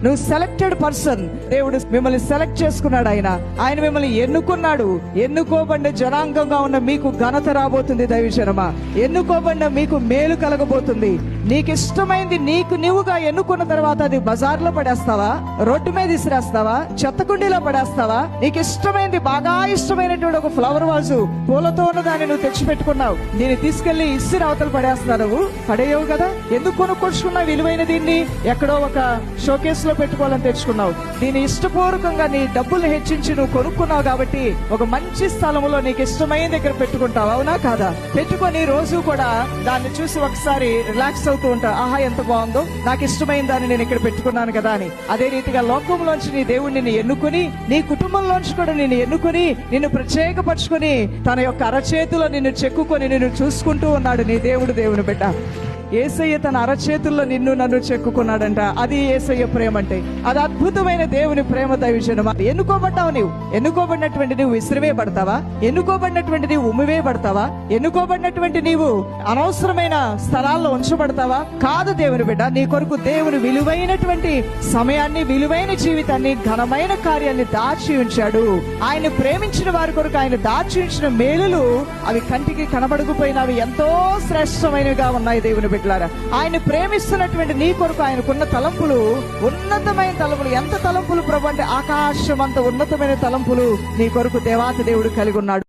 నువ్వు selected person. దేవుడు మిమ్మల్ని సెలెక్ట్ చేసుకున్నాడు. ఆయన మిమ్మల్ని ఎన్నుకున్నాడు. ఎన్నుకోబడిన జనాంగంగా ఉన్న మీకు ఘనత రాబోతుంది. దైవజనమా, ఎన్నుకోబడిన మీకు మేలు కలగబోతుంది. నీకు ఇష్టమైంది నీకు నీవుగా ఎన్నుకున్న తర్వాత అది బజార్లో పడేస్తావా, రోడ్డు మీద ఇసిరేస్తావా, చెత్త కుండీలో పడేస్తావా? నీకు ఇష్టమైంది, బాగా ఇష్టమైనటువంటి ఒక ఫ్లవర్ వాజు పూలతో ఉన్న దాన్ని నువ్వు తెచ్చిపెట్టుకున్నావు, దీన్ని తీసుకెళ్లి ఇసిరి అవతలు పడేస్తున్నావు. నువ్వు పడేయవు కదా. ఎందుకు కొనుక్కొచ్చుకున్నావు? విలువైన దీన్ని ఎక్కడో ఒక షోకేస్ లో పెట్టుకోవాలని తెచ్చుకున్నావు. దీన్ని ఇష్టపూర్వకంగా నీ డబ్బులు హెచ్చించి నువ్వు కొనుక్కున్నావు కాబట్టి ఒక మంచి స్థలంలో నీకు ఇష్టమైన దగ్గర పెట్టుకుంటావు. అవునా కాదా? పెట్టుకొని రోజు కూడా దాన్ని చూసి ఒకసారి రిలాక్స్ అవుతూ ఉంటావు. ఆహా, ఎంత బాగుందో, నాకు ఇష్టమైన దాన్ని నేను ఇక్కడ పెట్టుకున్నాను కదా అని. అదే రీతిగా లోకంలోంచి నీ దేవుడు నిన్ను ఎన్నుకుని, నీ కుటుంబంలోంచి కూడా నిన్ను ఎన్నుకుని, నిన్ను ప్రత్యేకపరుచుకుని తన యొక్క అరచేతిలో నిన్ను చెక్కుకొని నిన్ను చూసుకుంటూ ఉన్నాడు నీ దేవుడు. దేవుని బిడ్డ, యేసయ్య తన అరచేతుల్లో నిన్ను నన్ను చెక్కుకున్నాడంట. అది యేసయ్య ప్రేమ అంటే. అది అద్భుతమైన దేవుని ప్రేమ. దైవజనమా, ఎన్నుకోబడ్డావు. నీవు ఎన్నుకోబడినటువంటి నీవు విసిరివేయబడతావా? ఎన్నుకోబడినటువంటి నీవు ఉమ్మివేయబడతావా? ఎన్నుకోబడినటువంటి నీవు అనవసరమైన స్థలాల్లో ఉంచబడతావా? కాదు దేవుని బిడ్డ. నీ కొరకు దేవుని విలువైనటువంటి సమయాన్ని, విలువైన జీవితాన్ని, ఘనమైన కార్యాన్ని దాచి ఉంచాడు. ఆయన ప్రేమించిన వారి కొరకు ఆయన దాచి ఉంచిన మేలులు అవి కంటికి కనబడకపోయినవి ఎంతో శ్రేష్టమైనవిగా ఉన్నాయి. దేవుని బిడ్డ, ఆయన ప్రేమిస్తున్నటువంటి నీ కొరకు ఆయనకున్న తలంపులు ఉన్నతమైన తలంపులు. ఎంత తలంపులు ప్రభు అంటే ఆకాశం అంత ఉన్నతమైన తలంపులు నీ కొరకు దేవాతి దేవుడు కలిగి ఉన్నాడు.